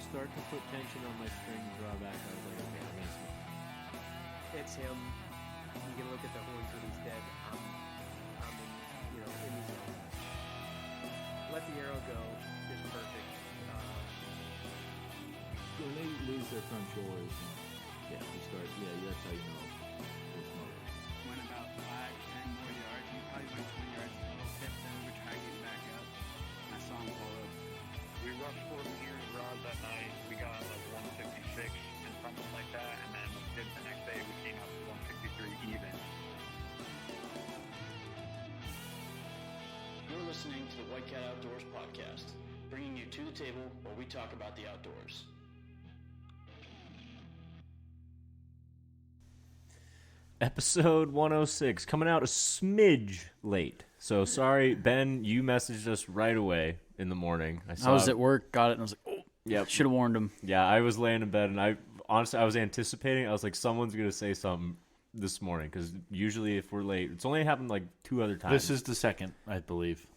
start to put tension on my string drawback, I was like, okay, I'm gonna smoke. It's him. You can look at the horns when he's dead. I'm in the zone. Let the arrow go. It's perfect. When they lose their front shoulders, yeah, you start. Yeah, that's how you know they're smoking. Went about 5-10 more yards. We probably went 20 yards total. Kept them. We tried getting back up. And I saw him pull up. We rushed 4 meters rods that night. We got like 156 and something like that. And then the next day we came out to 163 even. You're listening to the White Cat Outdoors podcast, bringing you to the table where we talk about the outdoors. Episode 106, coming out a smidge late. So sorry, Ben, you messaged us right away in the morning. I was at work, got it, and I was like, oh, yeah, should have warned him. Yeah, I was laying in bed, and I was anticipating. I was like, someone's going to say something this morning, because usually if we're late, it's only happened like 2 other times. This is the second, I believe.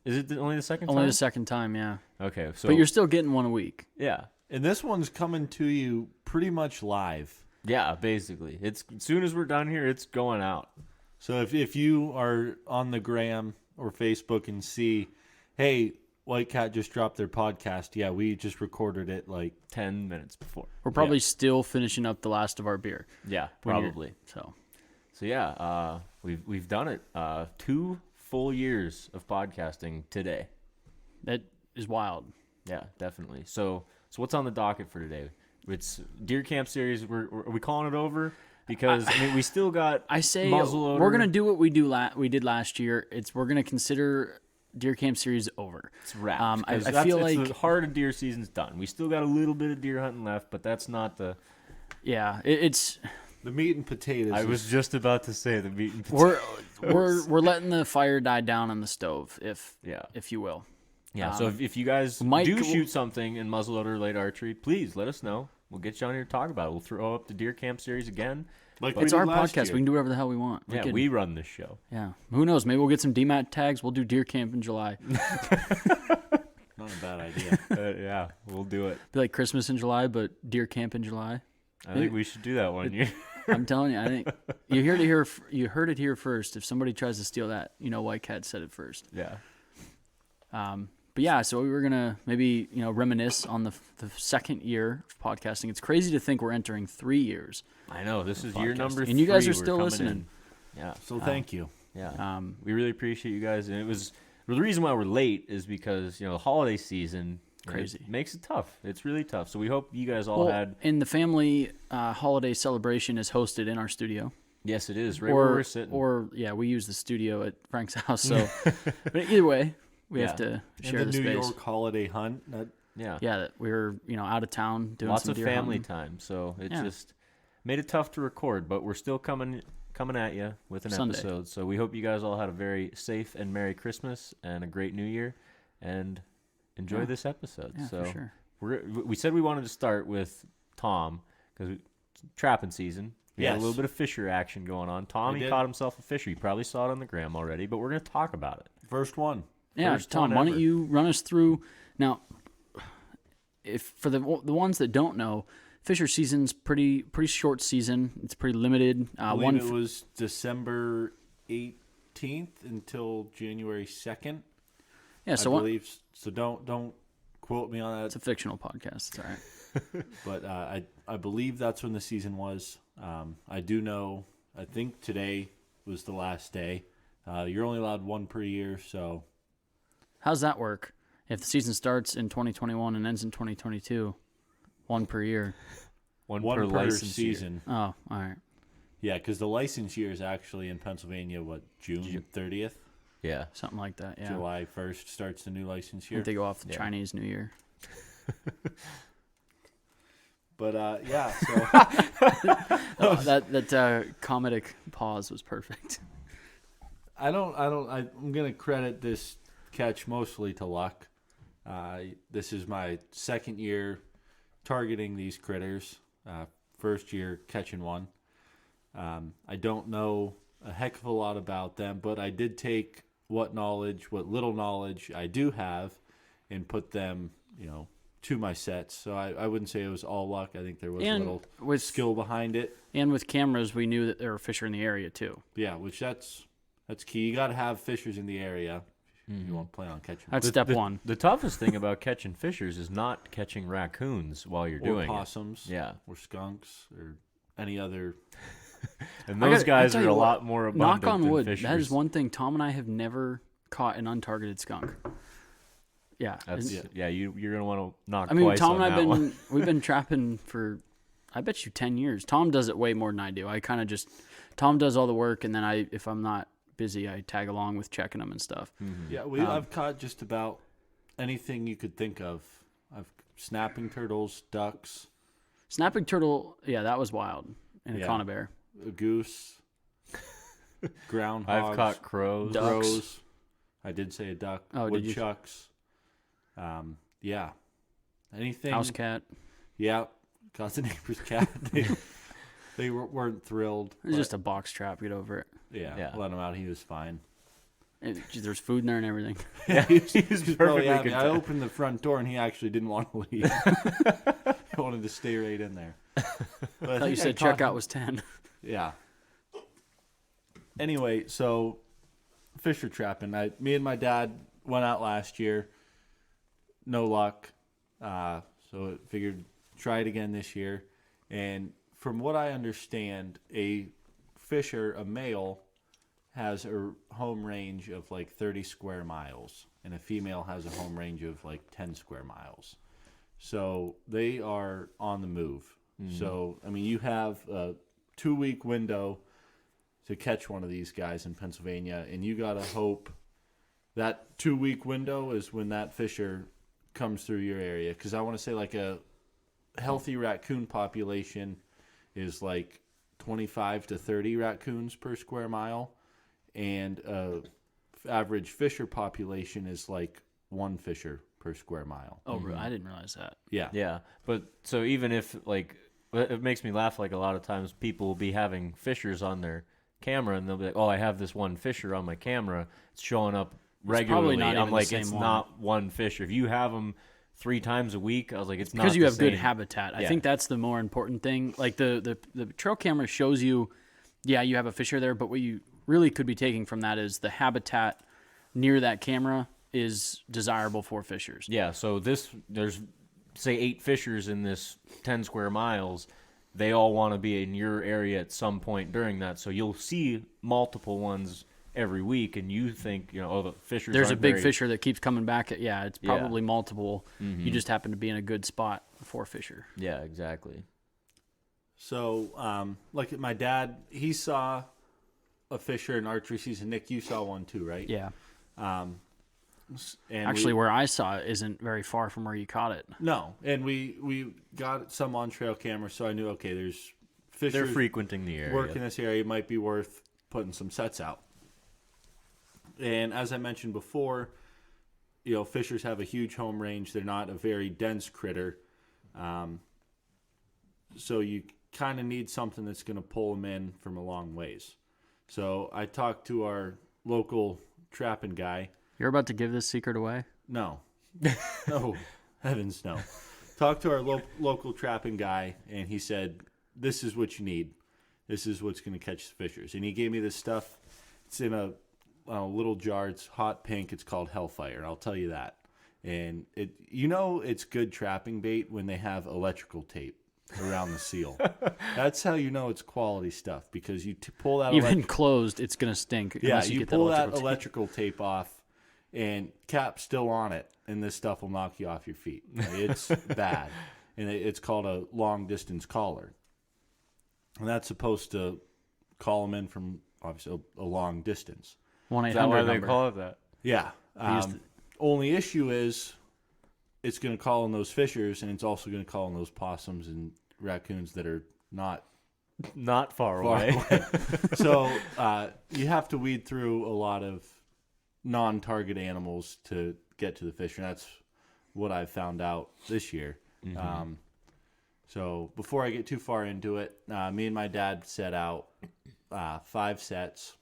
Is it only the second time? Only the second time, yeah. Okay, so. But you're still getting one a week. Yeah. And this one's coming to you pretty much live. Yeah, basically. It's as soon as we're done here, it's going out. So if you are on the gram or Facebook and see, hey, White Cat just dropped their podcast. Yeah, we just recorded it like 10 minutes before. We're probably still finishing up the last of our beer. Yeah, probably. So yeah, we've done it. 2 full years of podcasting today. That is wild. Yeah, definitely. So what's on the docket for today? It's Deer Camp Series. Are we calling it over? Because we still got. I say muzzleloader. We're gonna do what we did last year. We're gonna consider Deer Camp Series over. It's wrapped. I feel like the heart of deer season's done. We still got a little bit of deer hunting left, but that's not the. Yeah, it's the meat and potatoes. I was just about to say the meat and potatoes. We're letting the fire die down on the stove, if you will. Yeah. So if you guys do shoot something in muzzleloader late archery, please let us know. We'll get you on here to talk about it. We'll throw up the Deer Camp Series again. It's our podcast. We can do whatever the hell we want. We run this show. Yeah. Who knows? Maybe we'll get some DMAT tags. We'll do Deer Camp in July. Not a bad idea. Yeah, we'll do it. Be like Christmas in July, but Deer Camp in July. I think we should do that one year. I'm telling you, I think you heard it here first. If somebody tries to steal that, White Cat said it first. Yeah. But yeah, so we were gonna maybe reminisce on the second year of podcasting. It's crazy to think we're entering 3 years. I know, this is year number 3, and you guys are still listening. Yeah. So thank you. Yeah. We really appreciate you guys, and the reason why we're late is because the holiday season crazy makes it tough. It's really tough. So we hope you guys all had. And the family holiday celebration is hosted in our studio. Yes, it is. Right where we're sitting. Or we use the studio at Frank's house. So, but either way. We have to share the space. The New York holiday hunt. That we were out of town doing lots some of deer family hunting. time, so it just made it tough to record. But we're still coming at you with an episode. So we hope you guys all had a very safe and Merry Christmas and a great New Year, and enjoy this episode. Yeah, so for sure. We said we wanted to start with Tom because it's trapping season. We had a little bit of fisher action going on. Tom, he caught himself a fisher. You probably saw it on the gram already, but we're going to talk about it. First one. Yeah, Tom, why don't you run us through now? If for the ones that don't know, fisher season's pretty short season. It's pretty limited. I believe it was December 18th until January 2nd. Yeah, so I believe. So don't quote me on that. It's a fictional podcast. It's all right. But I believe that's when the season was. I do know. I think today was the last day. You're only allowed one per year, so. How's that work? If the season starts in 2021 and ends in 2022, one per year. One per license season. Year. Oh, all right. Yeah, because the license year is actually in Pennsylvania, June 30th? Yeah. Something like that, yeah. July 1st starts the new license year. I think they go off the Chinese New Year. But, so. that comedic pause was perfect. I'm going to credit this catch mostly to luck. This is my second year targeting these critters. First year catching one. I don't know a heck of a lot about them, but I did take what little knowledge I do have and put them, to my sets. So I wouldn't say it was all luck. I think there was a And little with skill behind it. And with cameras, we knew that there were fisher in the area too. Yeah, which that's key. You got to have fishers in the area if you want to plan on catching That's step one. The toughest thing about catching fishers is not catching raccoons while you're doing possums, Yeah. or skunks, or any other. And those guys tell are you a what, lot more abundant knock on than wood. fishers. That is one thing. Tom and I have never caught an untargeted skunk. Yeah. That's, Isn't- you're gonna want to knock. I mean, twice Tom on and that one. we've been trapping for, I bet you 10 years. Tom does it way more than I do. I kind of just, Tom does all the work, and then if I'm not busy, I tag along with checking them and stuff. Yeah, I've caught just about anything you could think of. I've snapping turtles, ducks, Snapping turtle, yeah, that was wild. And a Yeah. conibear. a goose, groundhogs. I've caught crows. Ducks. crows. I did say a duck. Oh, did you? woodchucks. Yeah. Anything. House cat. Yeah. Caught the neighbor's cat. They weren't thrilled. It was but just a box trap. Get over it. yeah. Let him out. He was fine. There's food in there and everything. Yeah, he was perfectly really happy. I content. opened the front door and he actually didn't want to leave. He wanted to stay right in there. But I thought you said checkout was 10. Yeah. Anyway, so fisher trapping. Me and my dad went out last year. No luck. So figured try it again this year. And from what I understand, a male, has a home range of like 30 square miles, and a female has a home range of like 10 square miles. So they are on the move. So, I mean, you have a 2-week window to catch one of these guys in Pennsylvania, and you got to hope that 2-week window is when that fisher comes through your area. Because I want to say like a healthy raccoon population is like 25 to 30 raccoons per square mile, and average fisher population is like 1 fisher per square mile. Oh, really? I didn't realize that. Yeah. Yeah, but so even if like, it makes me laugh. Like a lot of times, people will be having fishers on their camera, and they'll be like, "Oh, I have this one fisher on my camera. It's showing up regularly." probably not I'm even the like, same "It's one." not one fisher." If you have them 3 times a week, I was like, "It's not Because you the have good same. habitat. I Yeah. think that's the more important thing. Like the trail camera shows you, yeah, you have a fisher there, but what you really could be taking from that is the habitat near that camera is desirable for fishers. Yeah, so there's say 8 fishers in this 10 square miles. They all want to be in your area at some point during that. So you'll see multiple ones every week, and you think, oh, the fishers. There's a aren't big very- fisher that keeps coming back. Yeah, it's Yeah. probably multiple. You just happen to be in a good spot for fisher. Yeah, exactly. So, like my dad, he saw a fisher in archery season. Nick, you saw one too, right? Yeah. And Actually, where I saw it isn't very far from where you caught it. no, and we got some on trail camera, so I knew, okay, there's They're fishers frequenting the area. work in this area. It might be worth putting some sets out. And as I mentioned before, fishers have a huge home range. They're not a very dense critter. So you kind of need something that's going to pull them in from a long ways. So I talked to our local trapping guy. You're about to give this secret away? No. No. Heavens, no. Talked to our local trapping guy, and he said, this is what you need. This is what's going to catch the fishers. And he gave me this stuff. It's in a little jar. It's hot pink. It's called Hellfire. I'll tell you that. And it's good trapping bait when they have electrical tape around the seal. That's how you know it's quality stuff, because you pull that Even closed, it's going to stink. yeah, unless you get pull that that electrical tape off, and cap's still on it, and this stuff will knock you off your feet. It's bad. And it's called a long-distance caller. And that's supposed to call them in from, obviously, a long distance. 1-800 Is that why they number. call it that? Yeah. used Only issue is it's going to call in those fishers, and it's also going to call in those possums and raccoons that are not Not far far away. away. So you have to weed through a lot of non-target animals to get to the fish, and that's what I've found out this year. So before I get too far into it, me and my dad set out 5 sets,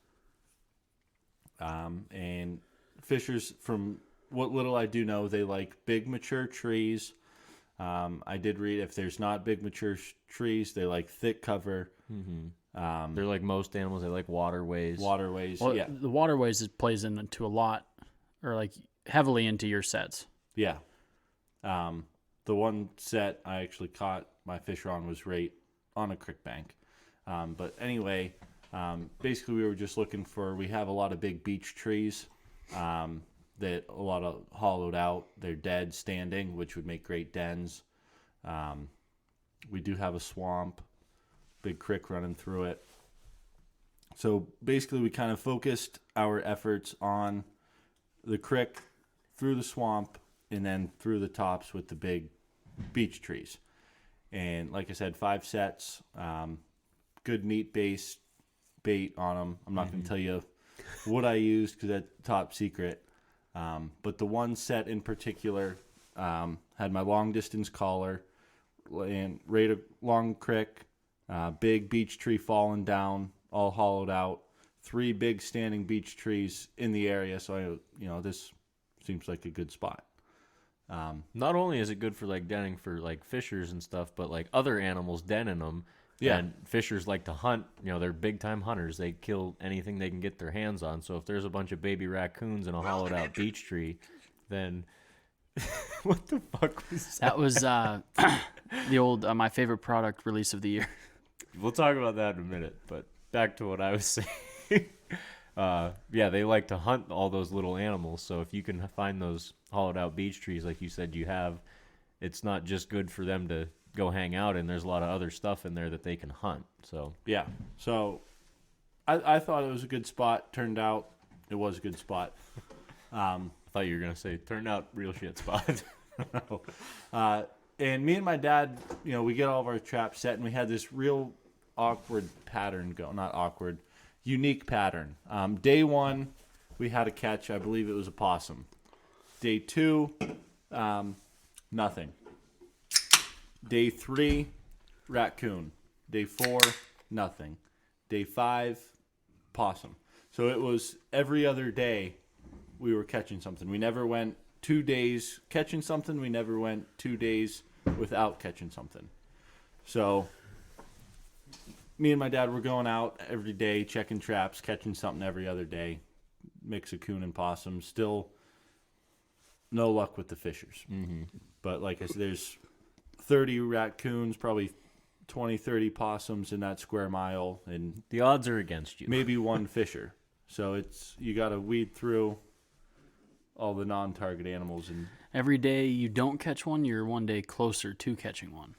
and fishers, from what little I do know, they like big mature trees, I did read if there's not big mature trees, they like thick cover. They're like most animals. They like waterways. Well, yeah. the waterways plays into a lot, or like heavily into your sets. Yeah. The one set I actually caught my fish on was right on a creek bank. But anyway, basically we were just looking for, we have a lot of big beech trees that a lot of hollowed out. They're dead standing, which would make great dens. We do have a swamp, big creek running through it. So basically we kind of focused our efforts on the creek, through the swamp, and then through the tops with the big beech trees. And like I said, 5 sets, good meat based bait on them. I'm not going to tell you what I used because that's top secret. But the one set in particular had my long distance collar and right along creek, big beech tree falling down, all hollowed out, 3 big standing beech trees in the area. So this seems like a good spot. Not only is it good for like denning for like fishers and stuff, but like other animals den in them. Yeah. And fishers like to hunt. They're big time hunters. They kill anything they can get their hands on. So if there's a bunch of baby raccoons in a hollowed out beech tree, then what the fuck was that? That was the old my favorite product release of the year. We'll talk about that in a minute. But back to what I was saying. Yeah, they like to hunt all those little animals. So if you can find those hollowed out beech trees, like you said you have, it's not just good for them to go hang out in. There's a lot of other stuff in there that they can hunt. So yeah. So I thought it was a good spot. Turned out it was a good spot. I thought you were gonna say turned out real shit spot. And me and my dad, we get all of our traps set, and we had this real awkward pattern go. Not awkward, unique pattern. Day 1, we had a catch. I believe it was a possum. Day 2, nothing. Day 3, raccoon. Day 4, nothing. Day 5, possum. So it was every other day we were catching something. We never went 2 days catching something. We never went 2 days without catching something. So me and my dad were going out every day, checking traps, catching something every other day. Mix of coon and possum. Still no luck with the fishers. But like I said, there's 30 raccoons, probably 20, 30 possums in that square mile, and The odds are against you. maybe one fisher. So you got to weed through all the non-target animals, and Every day you don't catch one, you're one day closer to catching one.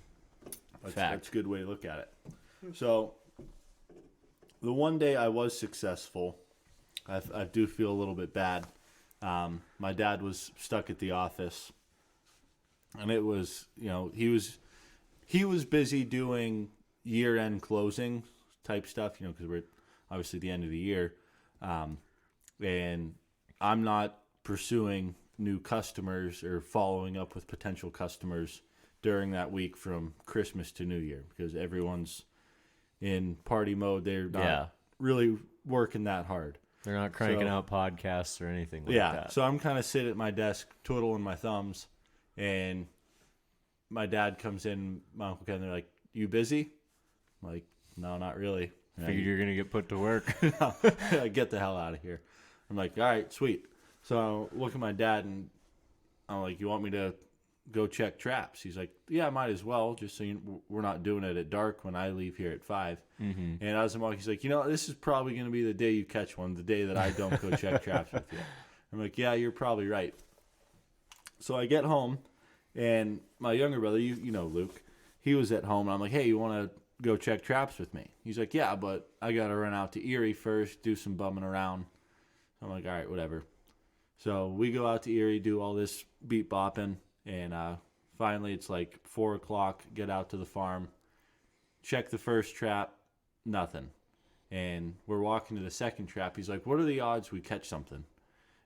that's a good way to look at it. So the one day I was successful, I do feel a little bit bad. My dad was stuck at the office, and it was, he was busy doing year-end closing type stuff, because we're obviously the end of the year. And I'm not pursuing new customers or following up with potential customers during that week from Christmas to New Year, because everyone's in party mode. They're not really working that hard. They're not cranking out podcasts or anything like that. So I'm kind of sitting at my desk, twiddling my thumbs, and my dad comes in, my Uncle Ken, they're like, "You busy?" I'm like, "No, not really." Figured you're gonna get put to work. Get the hell out of here. I'm like, "All right, sweet." So I look at my dad, and I'm like, "You want me to go check traps?" He's like, "Yeah, I might as well, just so we're not doing it at dark when I leave here at 5. And as I'm walking, he's like, "This is probably going to be the day you catch one, the day that I don't go check traps with you." I'm like, "Yeah, you're probably right." So I get home, and my younger brother, Luke, he was at home, and I'm like, "Hey, you want to go check traps with me?" He's like, "Yeah, but I got to run out to Erie first, do some bumming around." So I'm like, "All right, whatever." So we go out to Erie, do all this beat bopping, and finally it's like 4 o'clock, get out to the farm, check the first trap, nothing. And we're walking to the second trap. He's like, "What are the odds we catch something?"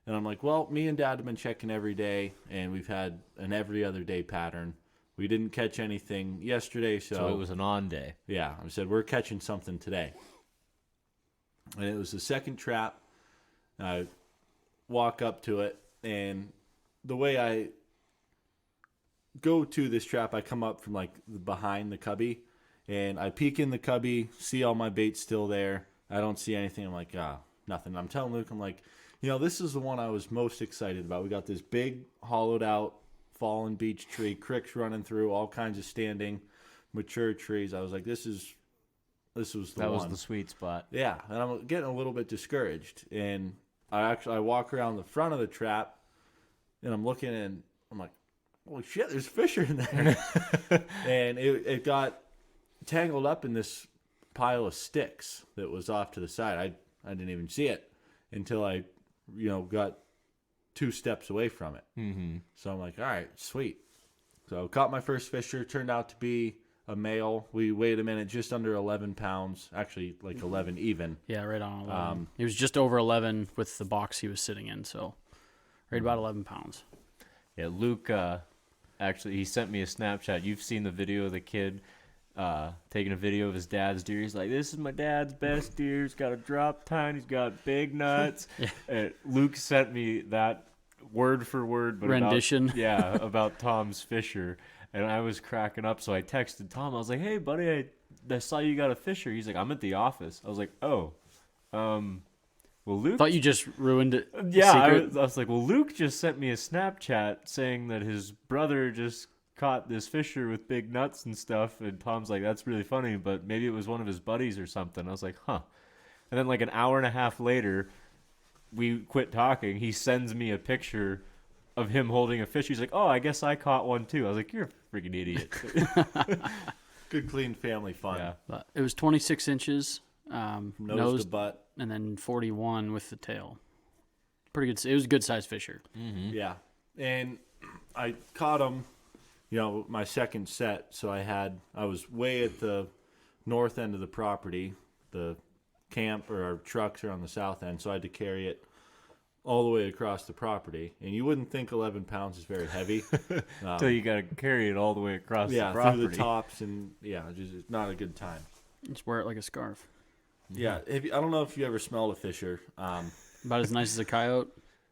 And I'm like, "Well, me and Dad have been checking every day, and we've had an every other day pattern. We didn't catch anything yesterday, So it was an on day. yeah." I said, "We're catching something today." And it was the second trap. I walk up to it, and the way I go to this trap, I come up from like behind the cubby, and I peek in the cubby, see all my baits still there. I don't see anything. I'm like, nothing. I'm telling Luke, I'm like, this is the one I was most excited about. We got this big hollowed out fallen beech tree, cricks running through, all kinds of standing mature trees. I was like, this was the one. That was the sweet spot. Yeah, and I'm getting a little bit discouraged. And I walk around the front of the trap, and I'm looking, and I'm like, holy shit, there's fish in there. And it got tangled up in this pile of sticks that was off to the side. I didn't even see it until I, got 2 steps away from it. Mm-hmm. So I'm like, all right, sweet. So caught my first fisher. Turned out to be a male. We weighed him in at just under 11 pounds. Actually, like 11 even. Yeah, right on 11. He was just over 11 with the box he was sitting in, so right about 11 pounds. Yeah, Luke, actually, he sent me a Snapchat. You've seen the video of the kid taking a video of his dad's deer. He's like, this is my dad's best deer. He's got a drop tine. He's got big nuts. Yeah. And Luke sent me that word for word. But rendition. About Tom's fisher. And I was cracking up, so I texted Tom. I was like, hey, buddy, I saw you got a fisher. He's like, I'm at the office. I was like, oh, well, Luke... Thought you just ruined it. Yeah, I was like, well, Luke just sent me a Snapchat saying that his brother just caught this fisher with big nuts and stuff. And Tom's like, that's really funny, but maybe it was one of his buddies or something. I was like, huh. And then like an hour and a half later, we quit talking. He sends me a picture of him holding a fish. He's like, oh, I guess I caught one too. I was like, you're a freaking idiot. Good, clean family fun. Yeah. But it was 26 inches, Nose to butt. and then 41 with the tail. Pretty good. It was a good sized fisher. Mm-hmm. Yeah. And I caught him, my second set. So I was way at the north end of the property. The camp or our trucks are on the south end. So I had to carry it all the way across the property. And you wouldn't think 11 pounds is very heavy. Until you got to carry it all the way across the property. Yeah, through the tops. And just not a good time. Just wear it like a scarf. Yeah. I don't know if you ever smelled a fisher. About as nice as a coyote.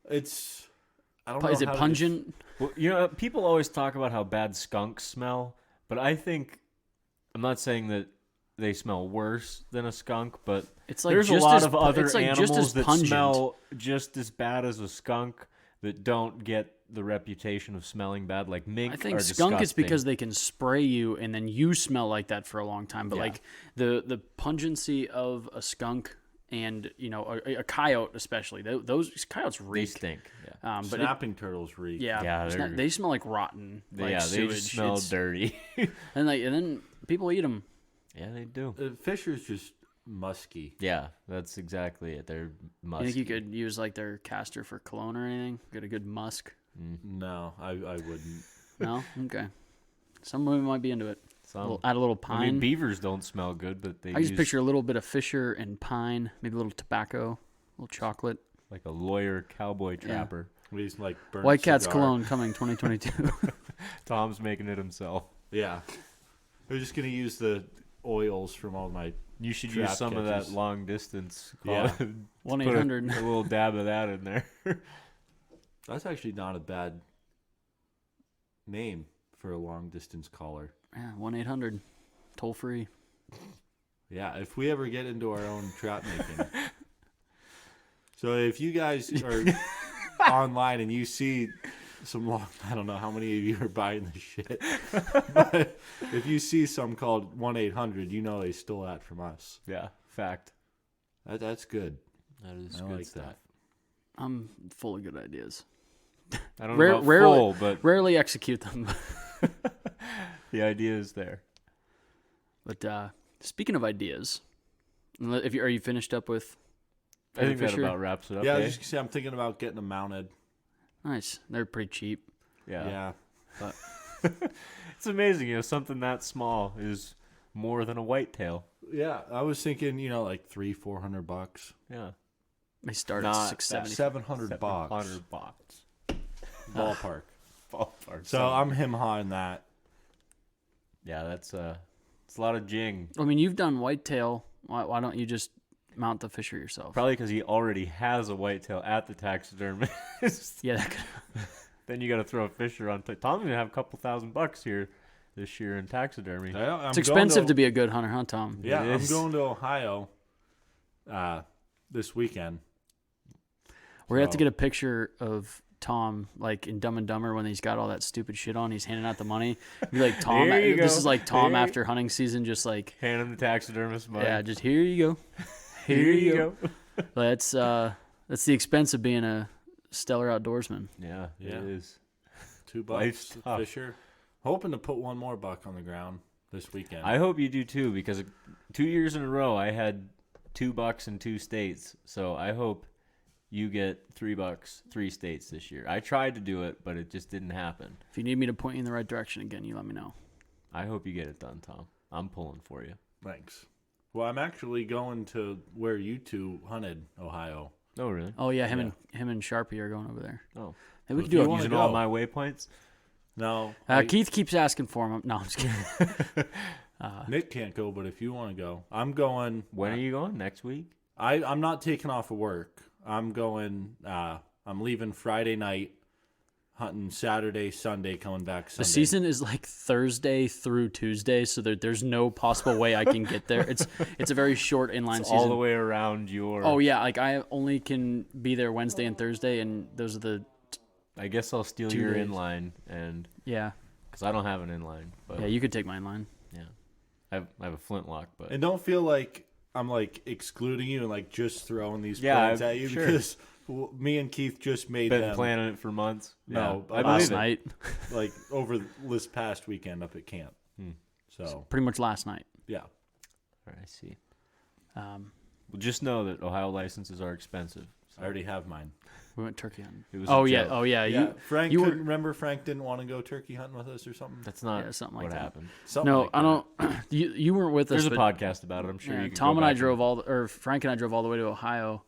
It's... I don't know. Is it pungent? Well, people always talk about how bad skunks smell, but I think, I'm not saying that they smell worse than a skunk, but It's like there's a just lot as of pu- other it's like just animals as that pungent. smell just as bad as a skunk that don't get the reputation of smelling bad. Like mink I think are skunk is disgusting. because they can spray you and then you smell like that for a long time. But Yeah. like the pungency of a skunk and a coyote especially, those coyotes they reek. stink. Yeah, But Snapping turtles reek. yeah, they smell like rotten. Like they sewage. just smell It's- dirty. and then people eat them. Yeah, they do. Fisher's just musky. Yeah, that's exactly it. They're You musky. think you could use like their castor for cologne or anything? Get a good musk? No, I wouldn't. No, okay. Some women might be into it. Some. Add a little I pine. mean, beavers don't smell good, but they I just use picture a little bit of Fisher and pine, maybe a little tobacco, a little chocolate. like a lawyer cowboy trapper. He's like burnt White Cat's cigar. cologne coming 2022. Tom's making it himself. Yeah. We're just gonna use the oils from all my. You should Trap use some of catches. that long distance. Yeah. Put 1-800. a little dab of that in there. That's actually not a bad name for a long distance caller. Yeah, 1-800, toll free. Yeah, if we ever get into our own trap making. So if you guys are online and you see some long, I don't know how many of you are buying this shit, but if you see some called 1-800, they stole that from us. Yeah, fact. That's good. That is I good like stuff. that. I'm full of good ideas. I don't know about full, but Rarely execute them. the idea is there. But speaking of ideas, are you finished up with? I think that Fisher? about wraps it up. Yeah, I eh? was just gonna say I'm thinking about getting them mounted. Nice. They're pretty cheap. Yeah. Yeah. It's amazing, something that small is more than a whitetail. Yeah, I was thinking, like $300-400. Yeah. They start Not at $670. $700 bucks. $700. Ballpark. Ballpark. So I'm him-hawing that. Yeah, it's a lot of jing. I mean, you've done whitetail. Why don't you just mount the Fisher yourself? Probably because he already has a whitetail at the taxidermist. Yeah, Then you got to throw a fisher on. Tom's gonna have a couple $1,000 here this year in taxidermy. It's expensive to be a good hunter, huh, Tom? Yeah, It I'm is. going to Ohio this weekend. We're gonna have to get a picture of Tom, like in Dumb and Dumber, when he's got all that stupid shit on. He's handing out the money. Be like Tom. There you This go. is like Tom There- after hunting season, just like Hand him the taxidermist money. yeah, just here you go. here you go. That's the expense of being a stellar outdoorsman. Yeah, Yeah. it is. $2 Life's tough. fisher. Hoping to put one more buck on the ground this weekend. I hope you do too, because 2 years in a row I had $2 in 2 states. So I hope you get $3, 3 states this year. I tried to do it, but it just didn't happen. If you need me to point you in the right direction again, you let me know. I hope you get it done, Tom. I'm pulling for you. Thanks. Well, I'm actually going to where you two hunted, Ohio. Oh, really? Oh yeah, him and Sharpie are going over there. Oh. Maybe we If could you do it. wanna Using go. all my waypoints? No, Keith keeps asking for him. No, I'm just kidding. Nick can't go, but if you want to go, I'm going. When are you going? Next week? I'm not taking off of work. I'm going. I'm leaving Friday night, hunting Saturday, Sunday, coming back Sunday. The season is like Thursday through Tuesday, so there's no possible way I can get there. It's a very short inline It's season. all the way around your... Oh yeah, like I only can be there Wednesday and Thursday, and those are the I guess I'll steal 2 your days. inline, and yeah. because I don't have an inline. But Yeah, you could take my inline. yeah. I have a flintlock, but... And don't feel like I'm like excluding you and like just throwing these Yeah, plans at you sure. because me and Keith just made Been them planning it for months. No, yeah, I Last believe it. night, like over this past weekend up at camp. So pretty much last night. yeah, All right, I see. Um, Well, just know that Ohio licenses are expensive. I already have mine. we went turkey hunting. It was Oh a yeah, joke. oh yeah. Yeah, Frank you were- couldn't remember. Frank didn't want to go turkey hunting with us or something. That's not Yeah, something like what that. happened. Something No, like I that. don't. You weren't with us. There's a but, podcast about it. I'm sure yeah, you can Tom go and I back drove or Frank and I drove all the way to Ohio.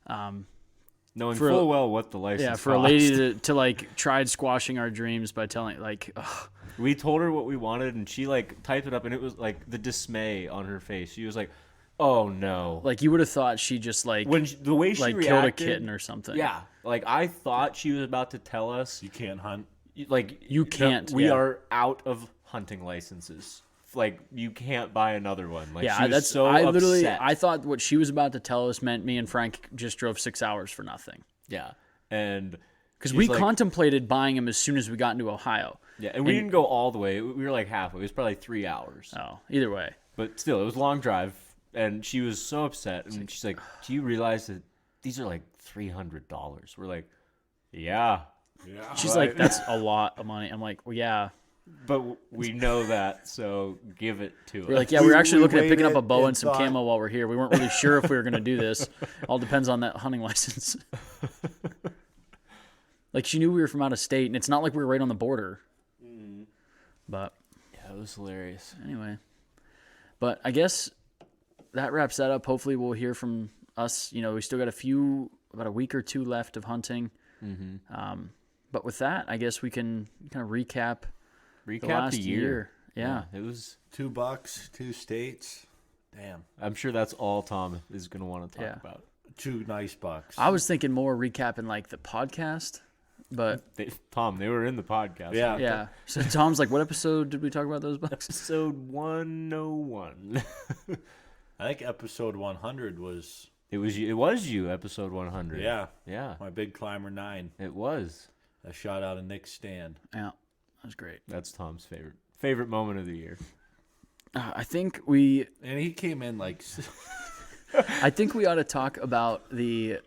knowing for a- full well what the license Yeah, for a cost. lady to like tried squashing our dreams by telling like, ugh. We told her what we wanted, and she like typed it up, and it was like the dismay on her face. She was like, "Oh no!" Like you would have thought she just like The way she like reacted, killed a kitten or something. Yeah, like I thought she was about to tell us, You can't hunt. like You that can't, We yeah. are out of hunting licenses. Like you can't buy another one. Like Yeah, she was that's so I literally upset. I thought what she was about to tell us meant me and Frank just drove 6 hours for nothing. Yeah, and Because she's we like- contemplated buying him as soon as we got into Ohio. Yeah, and we didn't go all the way. We were like halfway. It was probably 3 hours. Oh, either way. But still, it was a long drive, and she was so upset. And she's like, "Do you realize that these are like $300?" We're like, "Yeah, She's like, that's a lot of money. I'm like, well, yeah. but we know that, so give it to us." We're like, yeah, we're actually we looking at picking up a waited bow and and some thought- camo while we're here. We weren't really sure if we were going to do this. All depends on that hunting license. Like, she knew we were from out of state, and it's not like we were right on the border. But Yeah, it was hilarious. anyway. But I guess that wraps that up. Hopefully we'll hear from us. You know, we still got about a week or two left of hunting. But with that, I guess we can kind of recap the Recap last the year. Yeah. It was. $2, 2 states. Damn, I'm sure that's all Tom is going to want to talk Yeah. about. 2 nice bucks. I was thinking more recapping like the podcast, but Tom, they were in the podcast. Yeah. yeah. So Tom's like, what episode did we talk about those bucks? Episode 101. I think episode 100 was It was you, episode 100. yeah Yeah, my big climber 9. it was. I shot out of Nick's stand. Yeah, that was great. That's Tom's favorite moment of the year. I think we And he came in like ought to talk about the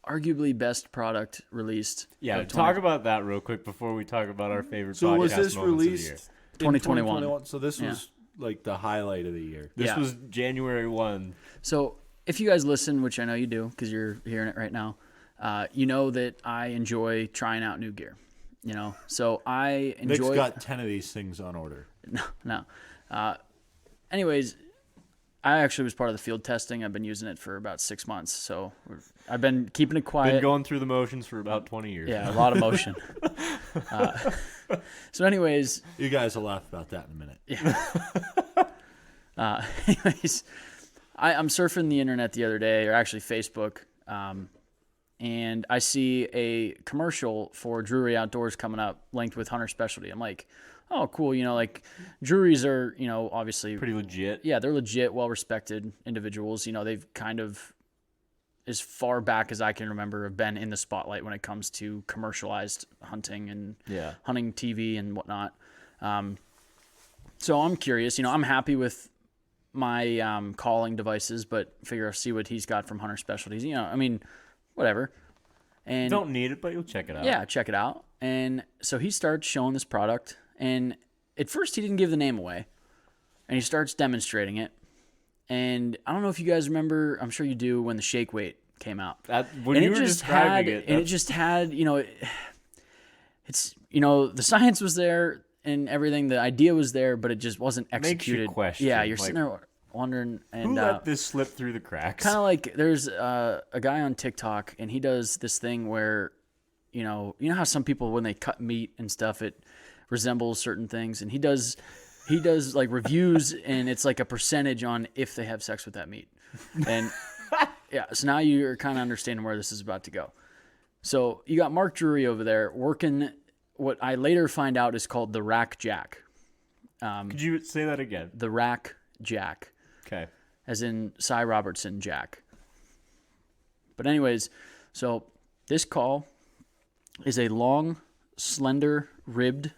arguably best product released. Yeah, of talk about that real quick before we talk about our favorite So podcast was this moments of the year. released in 2021? So this Yeah. was like the highlight of the year. This Yeah. was January 1. So if you guys listen, which I know you do because you're hearing it right now, you know that I enjoy trying out new gear. You know, so I Nick's enjoy. got 10 of these things on order. No. Anyways, I actually was part of the field testing. I've been using it for about 6 months, so I've been keeping it Been quiet. going through the motions for about 20 years. Yeah, a lot of motion. So, anyways, You guys will laugh about that in a minute. anyways, I'm surfing the internet the other day, or actually Facebook, and I see a commercial for Drury Outdoors coming up linked with Hunter Specialty. I'm like, oh, cool. Like Drury's are, obviously Pretty legit. yeah, they're legit, well-respected individuals. They've kind of, as far back as I can remember, have been in the spotlight when it comes to commercialized hunting and hunting TV and whatnot. So I'm curious. I'm happy with my calling devices, but figure I'll see what he's got from Hunter Specialties. Whatever. And Don't need it, but you'll check it out. yeah, check it out. And so he starts showing this product, and at first he didn't give the name away, and he starts demonstrating it. And I don't know if you guys remember, I'm sure you do, when the shake weight came out. When you were describing it, and it just had, it's the science was there and everything, the idea was there, but it just wasn't executed. Makes you question. Yeah, you're sitting there wondering, and who let this slip through the cracks? kind of like there's a guy on TikTok, and he does this thing where, you know how some people, when they cut meat and stuff, it resembles certain things, and he does like reviews, and it's like a percentage on if they have sex with that meat. And yeah, so now you're kind of understanding where this is about to go. So you got Mark Drury over there working what I later find out is called the Rack Jack. Could you say that again? The Rack Jack. Okay. As in Cy Robertson Jack. But anyways, so this call is a long, slender, ribbed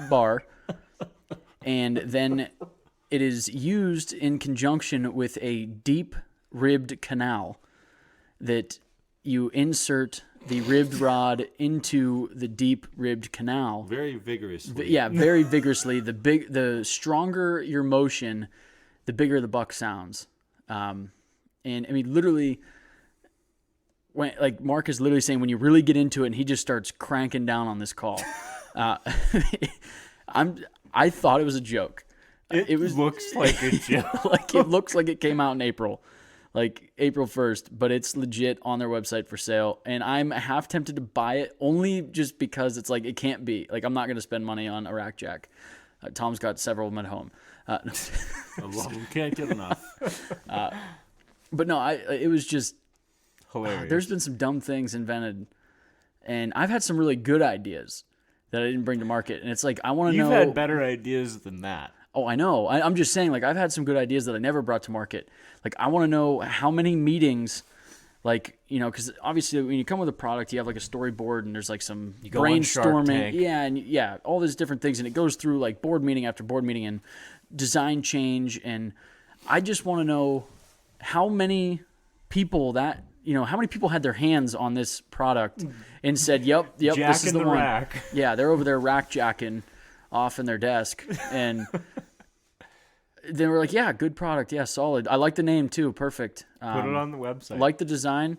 bar, and then it is used in conjunction with a deep ribbed canal that you insert the ribbed rod into the deep ribbed canal. Very vigorously. Yeah, very vigorously. The stronger your motion, the bigger the buck sounds. And I mean, literally, when like Mark is literally saying, when you really get into it, and he just starts cranking down on this call. I thought it was a joke. It looks like a joke. Like it looks like it came out in April. Like April 1st, but it's legit on their website for sale. And I'm half tempted to buy it only just because it's like, it can't be. Like, I'm not going to spend money on a Rack Jack. Tom's got several of them at home. I love them. Can't get enough. But no, it was just Hilarious. there's been some dumb things invented. And I've had some really good ideas that I didn't bring to market. And it's like, I want to know. You've had better ideas than that. Oh, I know. I'm just saying, like, I've had some good ideas that I never brought to market. Like, I want to know how many meetings, like, because obviously when you come with a product, you have like a storyboard and there's like some go on Shark brainstorming. Tank. Yeah, and yeah, all these different things. And it goes through like board meeting after board meeting and design change. And I just want to know how many people how many people had their hands on this product and said, yep, this is the one. Rack. Yeah, they're over there rack jacking off in their desk. And they were like, yeah, good product. Yeah, solid. I like the name too. Perfect. Put it on the website. I like the design.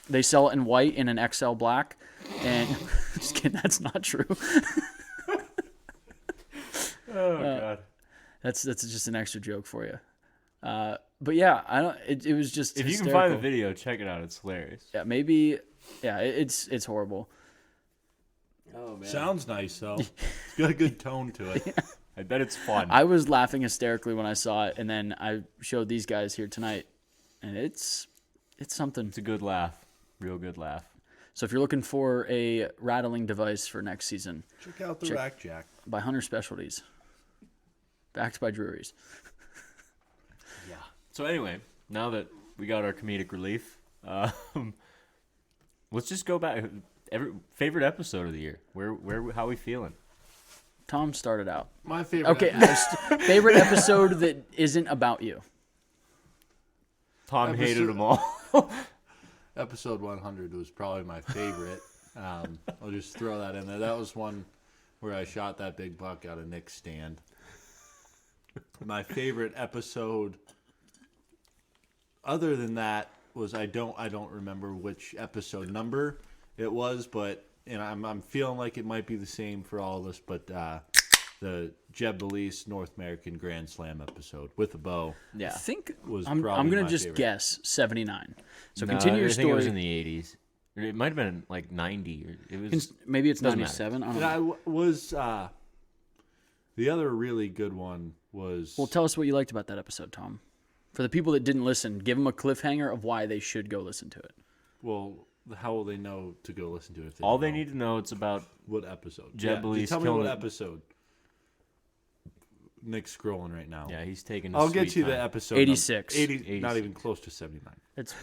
They sell it in white in an XL black. And just kidding, that's not true. Oh, God. That's just an extra joke for you. But yeah, I don't. It was just. If you can hysterical. find the video, check it out. It's hilarious. Yeah, maybe. Yeah, it's horrible. Oh man. Sounds nice though. It's got a good tone to it. I bet it's fun. I was laughing hysterically when I saw it, and then I showed these guys here tonight, and it's something. It's a good laugh. Real good laugh. So if you're looking for a rattling device for next season, Check out the Rack Jack. by Hunter Specialties, backed by Drury's. Yeah. So anyway, now that we got our comedic relief, let's just go back. Favorite episode of the year. How we feeling? Tom started out. My favorite. Okay, favorite episode that isn't about you. Tom hated them all. Episode 100 was probably my favorite. I'll just throw that in there. That was one where I shot that big buck out of Nick's stand. My favorite episode, other than that, was I don't remember which episode number it was, but I'm feeling like it might be the same for all of us. But the Jeb Belize North American Grand Slam episode with a bow. Yeah, I think was I'm probably gonna my just favorite. guess 79. So No, continue your I think it was story. in the 80s. It might have been like 90. It was. Maybe it's doesn't 97. I don't And know. I was the other really good one was. Well, tell us what you liked about that episode, Tom. For the people that didn't listen, give them a cliffhanger of why they should go listen to it. Well, how will they know to go listen to it? If All don't they know? need to know it's about What episode? Jeb Belize just tell me what killing- episode. Nick's scrolling right now. yeah, he's taking. I'll his get sweet you the time. episode. 86. 80, not even close to 79. It's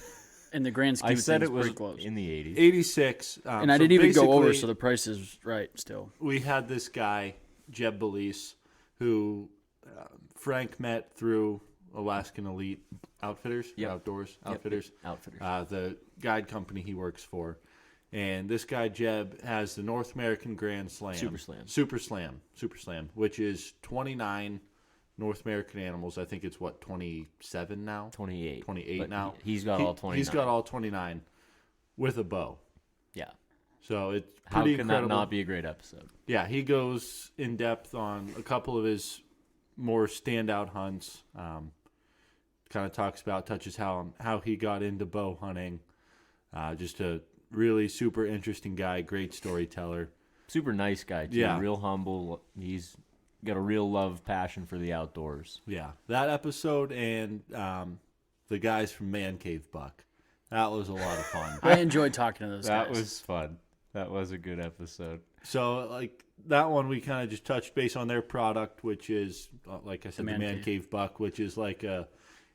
in the grand scheme I of said things, it was pretty close. in the 80s. 86. And I so didn't even go over, basically, so the price is right still. we had this guy, Jeb Belize, who Frank met through Alaskan Elite Outfitters, Yep. Outdoors Yep, Outfitters, Outfitters. the guide company he works for. And this guy, Jeb, has the North American Grand Slam. Super Slam, which is 29 North American animals. I think it's, 27 now? 28. 28 But now. He's got all 29. He's got all 29 with a bow. Yeah. So it's How pretty can incredible. that not be a great episode? Yeah, he goes in depth on a couple of his more standout hunts. Kind of touches how he got into bow hunting. Just a really super interesting guy, great storyteller. Super nice guy, too. Yeah. Real humble. He's got a real passion for the outdoors. Yeah, that episode and the guys from Man Cave Buck. That was a lot of fun. I enjoyed talking to those That guys. was fun. That was a good episode. So, like, that one we kind of just touched base on their product, which is, like I said, the Man Man Cave. Cave Buck, which is like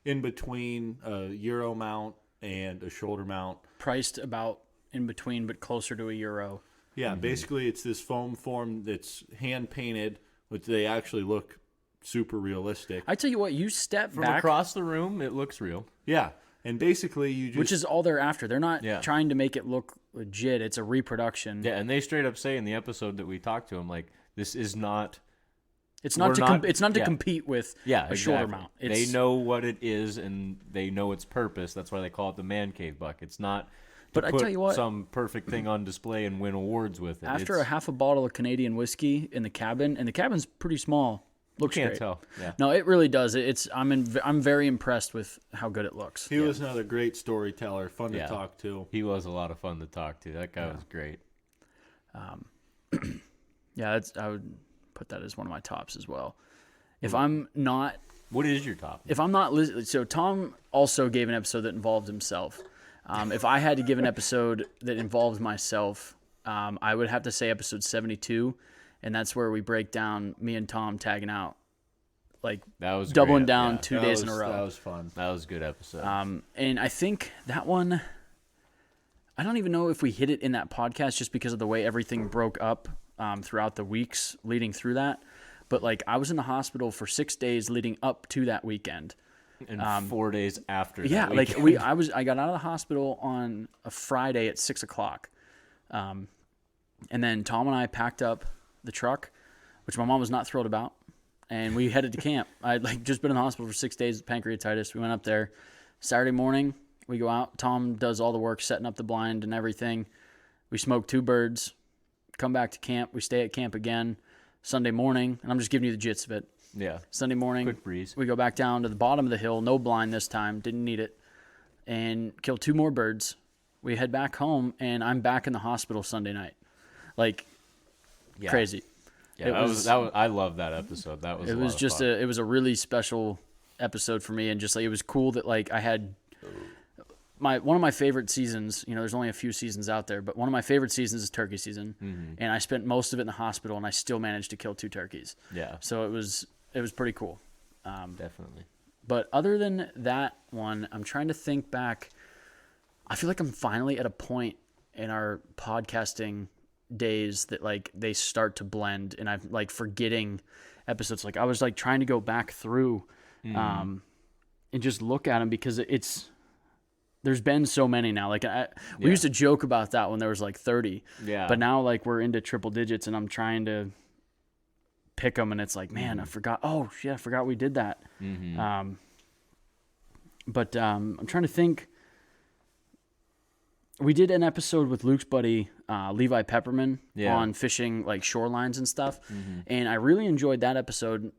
in between a Euro mount and a shoulder mount. Priced about in between, but closer to a euro. Yeah, basically it's this foam form that's hand painted, which they actually look super realistic. I tell you what, you step From back, across the room, it looks real. Yeah, and basically you just which is all they're after. They're not Yeah. trying to make it look legit. It's a reproduction. Yeah, and they straight up say in the episode that we talked to him, like, this is not... It's not We're to not- it's not to yeah. compete with Yeah, a shoulder exactly. mount. They It's, know what it is, and they know its purpose. That's why they call it the Man Cave Buck. It's not to But I put tell you what- some perfect thing on display and win awards with it. after It's, a half a bottle of Canadian whiskey in the cabin, and the cabin's pretty small. Looks can't great. tell. Yeah. No, it really does. I'm very impressed with how good it looks. he was another great storyteller, fun Yeah. to talk to. He was a lot of fun to talk to. That guy was great. Yeah, I would put that as one of my tops as well. If I'm not What is your top? so Tom also gave an episode that involved himself. If I had to give an episode that involved myself, I would have to say episode 72, and that's where we break down me and Tom tagging out, like That was doubling great. down Yeah, 2 That days in was- a row. That was fun. That was a good episode. And I think that one, I don't even know if we hit it in that podcast just because of the way everything broke up throughout the weeks leading through that. But like I was in the hospital for 6 days leading up to that weekend. and 4 days after Yeah, that like weekend. I got out of the hospital on a Friday at 6:00, and then Tom and I packed up the truck, which my mom was not thrilled about, and we headed to camp. I'd like just been in the hospital for 6 days with pancreatitis. We went up there Saturday morning. We go out. Tom does all the work, setting up the blind and everything. We smoke 2 birds, come back to camp. We stay at camp again Sunday morning, and I'm just giving you the gist of it. Yeah. Sunday morning, Quick breeze. we go back down to the bottom of the hill, no blind this time, didn't need it, and kill 2 more birds. We head back home, and I'm back in the hospital Sunday night. Like, Yeah. crazy. Yeah, It that was- was I love that episode. That was It a was lot of just fun. it was a really special episode for me, and just like it was cool that like I had one of my favorite seasons. You know, there's only a few seasons out there, but one of my favorite seasons is turkey season, and I spent most of it in the hospital, and I still managed to kill 2 turkeys. Yeah, So it was pretty cool. definitely. But other than that one, I'm trying to think back. I feel like I'm finally at a point in our podcasting days that like they start to blend, and I'm like forgetting episodes. Like I was like trying to go back through and just look at them because there's been so many now. Like we used to joke about that when there was like 30. Yeah. But now like we're into triple digits, and I'm trying to pick them, and it's like, man, I forgot. Oh shit, I forgot we did that. But I'm trying to think. We did an episode with Luke's buddy Levi Pepperman on fishing like shorelines and stuff, and I really enjoyed that episode.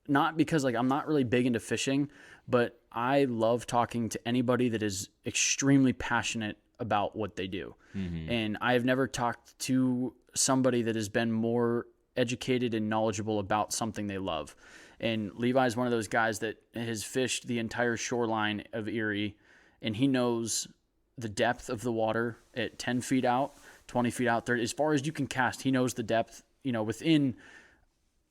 Not because like I'm not really big into fishing, but I love talking to anybody that is extremely passionate about what they do. And I have never talked to somebody that has been more educated and knowledgeable about something they love. And Levi's one of those guys that has fished the entire shoreline of Erie, and he knows the depth of the water at 10 feet out, 20 feet out, 30, as far as you can cast. He knows the depth, within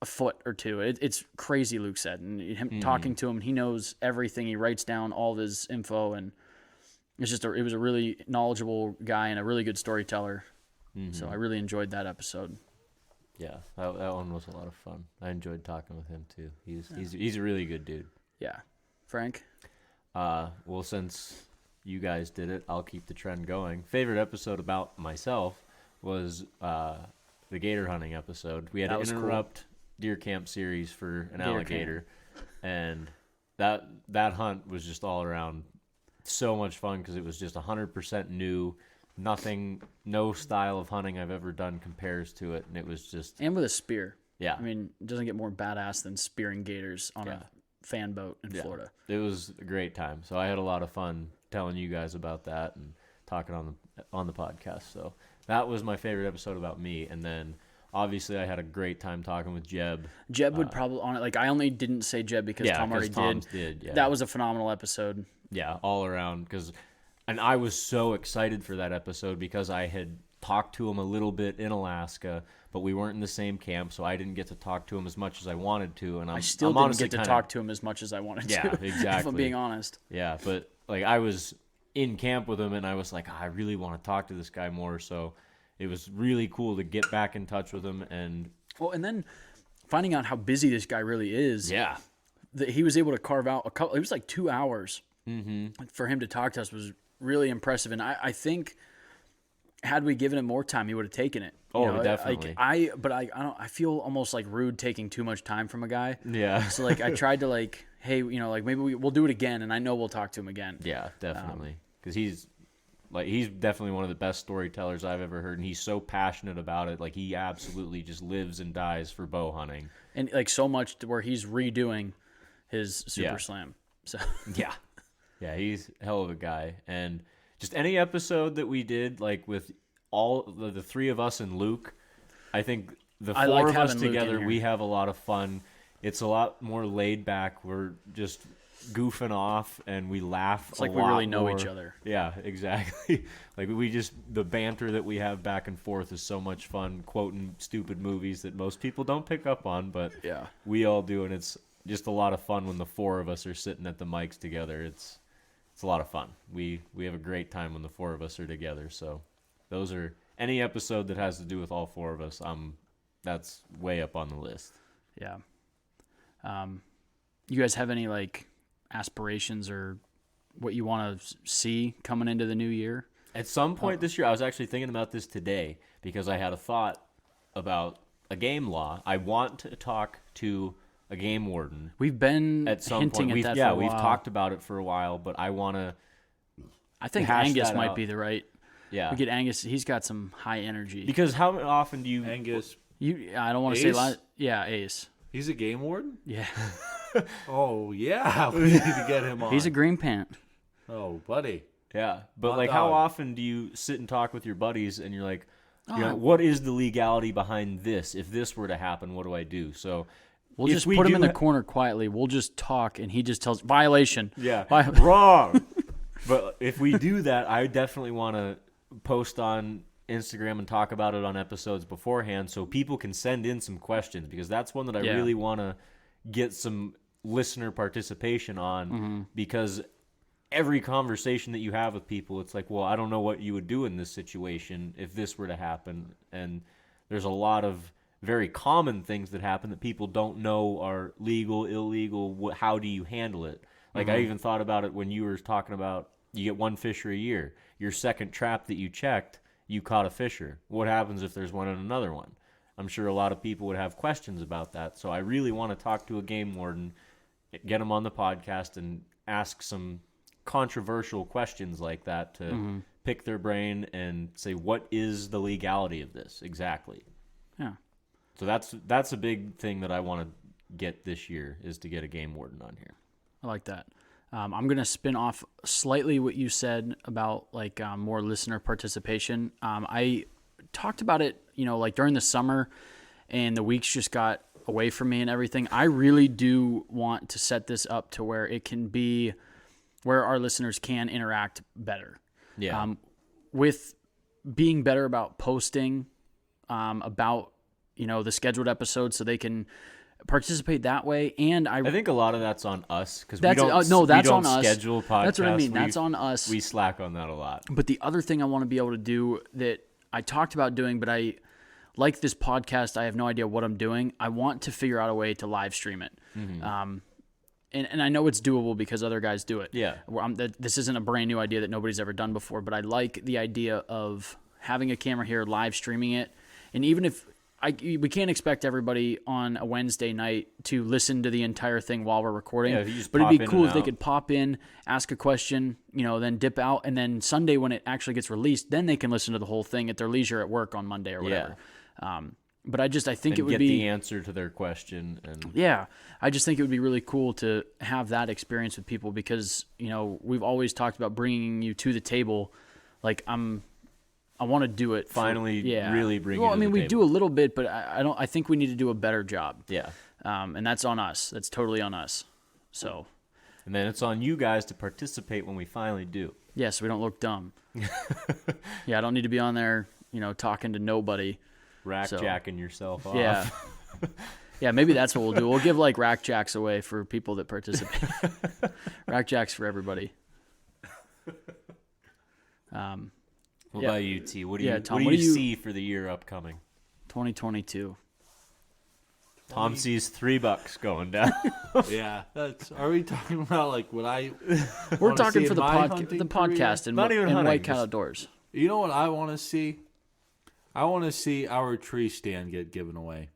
a foot or two. It's crazy, Luke said. And him talking to him, he knows everything. He writes down all of his info, and it was a really knowledgeable guy and a really good storyteller. So I really enjoyed that episode. Yeah, that one was a lot of fun. I enjoyed talking with him too. He's a really good dude. Yeah. Frank? Well, since you guys did it, I'll keep the trend going. Favorite episode about myself was the gator hunting episode. We had to interrupt deer camp series for an alligator, and that hunt was just all around so much fun because it was just 100% new. No style of hunting I've ever done compares to it, and it was just... And with a spear. Yeah. I mean, it doesn't get more badass than spearing gators on a fan boat in Florida. It was a great time. So I had a lot of fun telling you guys about that and talking on the podcast. So that was my favorite episode about me. And then obviously I had a great time talking with Jeb. Jeb would probably on it. Like, I only didn't say Jeb because Tom already did. Yeah. That was a phenomenal episode. Yeah, all around. And I was so excited for that episode because I had talked to him a little bit in Alaska, but we weren't in the same camp, so I didn't get to talk to him as much as I wanted to. And I still didn't get to talk to him as much as I wanted to. Yeah, exactly. If I'm being honest. Yeah, but like I was in camp with him, and I was like, I really want to talk to this guy more. So it was really cool to get back in touch with him. And then finding out how busy this guy really is. Yeah, that he was able to carve out it was like 2 hours for him to talk to us was really impressive. And I think had we given him more time, he would have taken it. Definitely. I feel almost like rude taking too much time from a guy. Yeah. So like I tried to hey, maybe we'll do it again, and I know we'll talk to him again. Yeah, definitely. Because he's definitely one of the best storytellers I've ever heard, and he's so passionate about it. Like, he absolutely just lives and dies for bow hunting. And like so much to where he's redoing his Super Slam. So Yeah, he's a hell of a guy. And just any episode that we did, like with all the three of us and Luke, I think the four of us together, we have a lot of fun. It's a lot more laid back. We're just goofing off and we laugh. It's like we really know each other. Yeah, exactly. Like the banter that we have back and forth is so much fun, quoting stupid movies that most people don't pick up on, but we all do, and it's just a lot of fun when the four of us are sitting at the mics together. It's a lot of fun. We have a great time when the four of us are together. So those are any episode that has to do with all four of us. That's way up on the list. Yeah. You guys have any aspirations or what you want to see coming into the new year? At some point this year, I was actually thinking about this today because I had a thought about a game law. I want to talk to a game warden. We've been at some hinting point. at that for a while. We've talked about it for a while, but I want to. I think Angus might be the right. Yeah, we get Angus. He's got some high energy. Because how often do you Angus? I don't want to say. Yeah, Ace. He's a game warden. Yeah. Oh yeah, we need to get him on. He's a green pant. Oh, buddy. Yeah, but how often do you sit and talk with your buddies and you're like, Oh. what is the legality behind this? If this were to happen, what do I do? So. We'll just put him in the corner quietly. We'll just talk, and he just tells violation. Yeah, wrong. But if we do that, I definitely want to post on Instagram and talk about it on episodes beforehand so people can send in some questions, because that's one that I really want to get some listener participation on, because every conversation that you have with people, it's like, well, I don't know what you would do in this situation if this were to happen. And there's a lot of very common things that happen that people don't know are legal, illegal. How do you handle it? Like I even thought about it when you were talking about you get one fisher a year. Your second trap that you checked, you caught a fisher. What happens if there's one in another one? I'm sure a lot of people would have questions about that. So I really want to talk to a game warden, get him on the podcast, and ask some controversial questions like that to pick their brain and say, what is the legality of this exactly? Yeah. So that's a big thing that I want to get this year, is to get a game warden on here. I like that. I'm going to spin off slightly what you said about more listener participation. I talked about it, during the summer, and the weeks just got away from me and everything. I really do want to set this up to where it can be where our listeners can interact better. Yeah. With being better about posting about, the scheduled episodes so they can participate that way. And I think a lot of that's on us because we that's don't, that's we don't on us. schedule podcasts. That's what I mean. That's on us. We slack on that a lot. But the other thing I want to be able to do that I talked about doing, but I like this podcast, I have no idea what I'm doing. I want to figure out a way to live stream it. And I know it's doable because other guys do it. Yeah. This isn't a brand new idea that nobody's ever done before, but I like the idea of having a camera here, live streaming it. And even if we can't expect everybody on a Wednesday night to listen to the entire thing while we're recording, Yeah, if you just but it'd pop be in cool and if they out. could pop in, ask a question, then dip out. And then Sunday when it actually gets released, then they can listen to the whole thing at their leisure at work on Monday or whatever. But I think And it would get be the answer to their question. And yeah, I just think it would be really cool to have that experience with people because, we've always talked about bringing you to the table. Like I want to do it. Finally really bring Well, you to I mean, the we table. do a little bit, but I think we need to do a better job. Yeah. And that's on us. That's totally on us. So, And then it's on you guys to participate when we finally do. yeah, so we don't look dumb. Yeah, I don't need to be on there, talking to nobody. Rack-jacking yourself off. Yeah. Yeah, maybe that's what we'll do. We'll give like rack jacks away for people that participate. Rack jacks for everybody. What Yeah. about you, T? What do Yeah, you, Tom, what do you see for the year upcoming? 2022. Tom sees $3 going down. Yeah, are we talking about like what I? We're wanna talking see for in the my hunting podcast and, Not even and hunting, White Cat just- Outdoors. You know what I want to see? I want to see our tree stand get given away.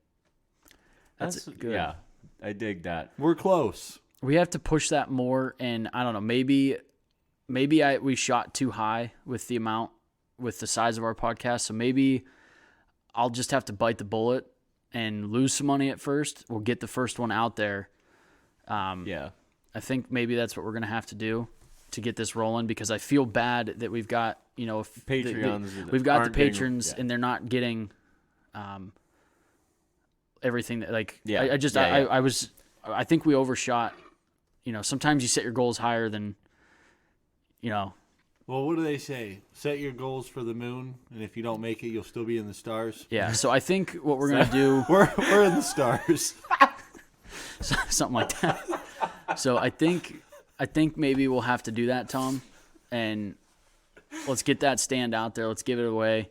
That's good. Yeah, I dig that. We're close. We have to push that more, and I don't know. Maybe we shot too high with the size of our podcast. So maybe I'll just have to bite the bullet and lose some money at first. We'll get the first one out there. Yeah. I think maybe that's what we're gonna have to do to get this rolling because I feel bad that we've got Patreons that we've got the aren't getting- patrons yeah. and they're not getting everything that like Yeah. I think we overshot. Sometimes you set your goals higher than Well, what do they say? Set your goals for the moon, and if you don't make it, you'll still be in the stars. yeah. So I think what we're gonna do We're in the stars. something like that. So I think maybe we'll have to do that, Tom, and let's get that stand out there. Let's give it away.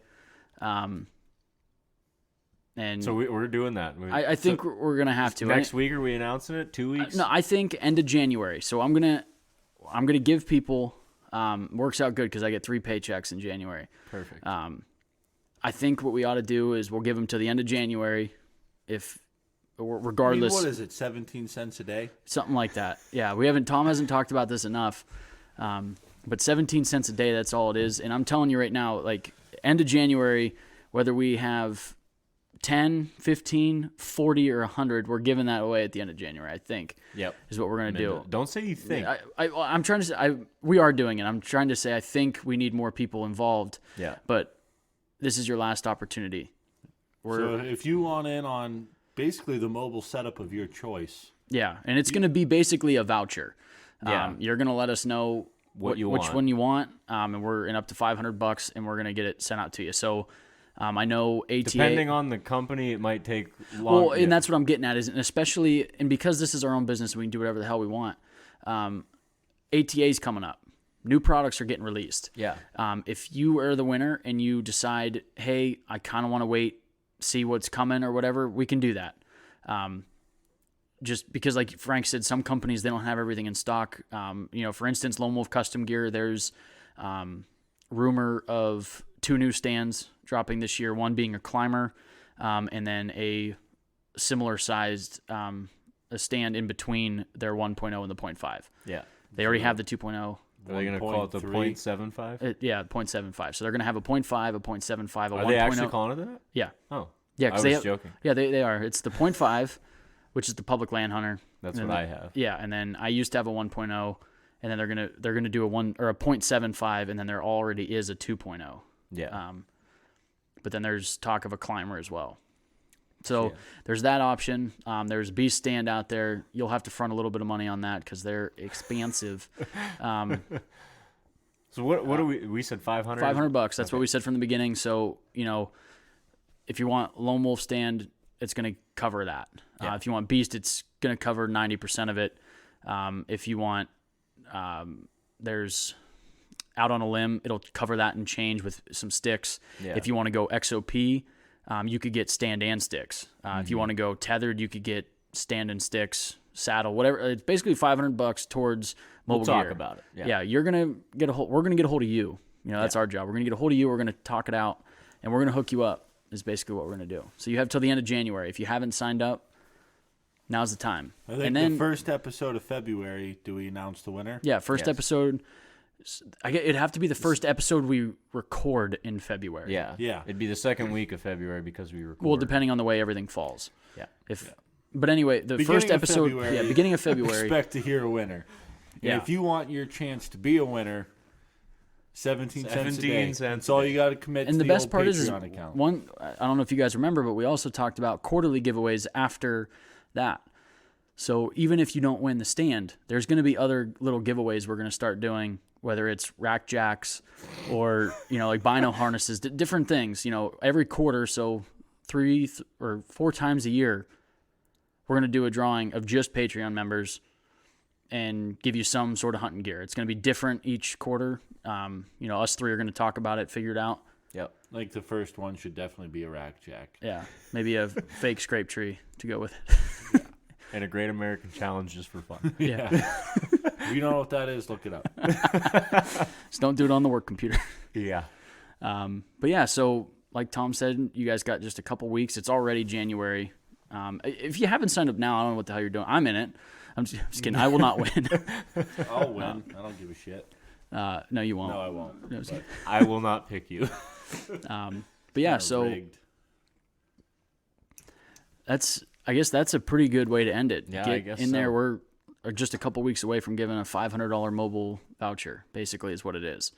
And So we're doing that. I think we're gonna have to. Next week, are we announcing it? 2 weeks? No, I think end of January. So I'm gonna give people. Works out good because I get 3 paychecks in January. Perfect. I think what we ought to do is we'll give them to the end of January, regardless. what is it? 17 cents a day. Something like that. Yeah, Tom hasn't talked about this enough. But 17 cents a day, that's all it is. And I'm telling you right now, like end of January, whether we have 10, 15, 40, or 100, we're giving that away at the end of January, I think. Yep. Is what we're going to do. Don't say you think. I'm trying to say, we are doing it. I'm trying to say I think we need more people involved. Yeah. But this is your last opportunity. So if you want in on basically the mobile setup of your choice. Yeah, and it's going to be basically a voucher. Yeah. You're going to let us know which want. one you want, and we're in up to $500, and we're going to get it sent out to you. So I know ATA. Depending on the company, it might take long. Well, and that's what I'm getting at, is, and especially, and because this is our own business, we can do whatever the hell we want. ATA's coming up. New products are getting released. Yeah. If you are the winner and you decide, hey, I kind of want to wait, see what's coming or whatever, we can do that. Just because, like Frank said, some companies, they don't have everything in stock. For instance, Lone Wolf Custom Gear, there's rumor of 2 new stands dropping this year, one being a climber, and then a similar sized a stand in between their 1.0 and the 0.5. Yeah. They already have the 2.0. Are they going to call it the 1.3? 0.75? Yeah, 0.75. So they're going to have a 0.5, a 0.75, a 1.0. Are they actually calling it that? Yeah. Oh. Yeah, I because was joking. Yeah, they are. It's the 0.5, which is the public land hunter. That's And what then I have. Yeah, and then I used to have a 1.0, and then they're gonna do a 0.75, and then there already is a 2.0. Yeah. But then there's talk of a climber as well. So there's that option. There's Beast Stand out there. You'll have to front a little bit of money on that because they're expansive. So what do we said 500? $500. That's what we said from the beginning. So, if you want Lone Wolf Stand, it's going to cover that. Yeah. If you want Beast, it's going to cover 90% of it. If you want, there's Out on a Limb, it'll cover that and change with some sticks. Yeah. If you want to go XOP, you could get stand and sticks. If you want to go tethered, you could get stand and sticks, saddle, whatever. It's basically $500 towards mobile We'll talk gear. about it. Yeah, you're gonna get we're gonna get a hold of you. That's our job. We're gonna get a hold of you. We're gonna talk it out, and we're gonna hook you up. Is basically what we're gonna do. So you have till the end of January. If you haven't signed up, now's the time. I think and then, the first episode of February, do we announce the winner? Yeah, first Yes. episode. It'd have to be the first episode we record in February. Yeah. Yeah. It'd be the second week of February because we record. Well, depending on the way everything falls. Yeah. But anyway, the Beginning first of episode. February, Beginning of February. Expect to hear a winner. And Yeah. if you want your chance to be a winner, 17 cents a 17 day. cents That's a all day. you got to commit And to the the best old part is Patreon account. one. I don't know if you guys remember, but we also talked about quarterly giveaways after that. So even if you don't win the stand, there's going to be other little giveaways we're going to start doing, whether it's rack jacks or like bino harnesses, different things. Every quarter, so 3 or 4 times a year, we're going to do a drawing of just Patreon members and give you some sort of hunting gear. It's going to be different each quarter. Us 3 are going to talk about it, figure it out. Yep. Like the first one should definitely be a rack jack. Yeah, maybe a fake scrape tree to go with it. And a Great American Challenge just for fun. Yeah. If you don't know what that is, look it up. Just don't do it on the work computer. Yeah. But yeah, so like Tom said, you guys got just a couple weeks. It's already January. If you haven't signed up now, I don't know what the hell you're doing. I'm in it. I'm just kidding. I will not win. I'll win. I don't give a shit. No, you won't. No, I won't. No, But I will not pick you. but yeah, kinda so rigged. I guess that's a pretty good way to end it. Yeah, Get I guess in there. so. We're just a couple weeks away from giving a $500 mobile voucher. Basically, is what it is.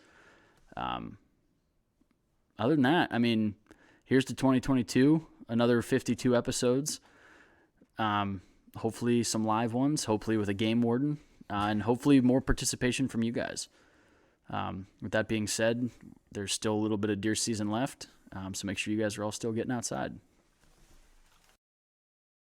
Other than that, I mean, here's to 2022. Another 52 episodes. Hopefully some live ones. Hopefully with a game warden, and hopefully more participation from you guys. With that being said, there's still a little bit of deer season left. So make sure you guys are all still getting outside.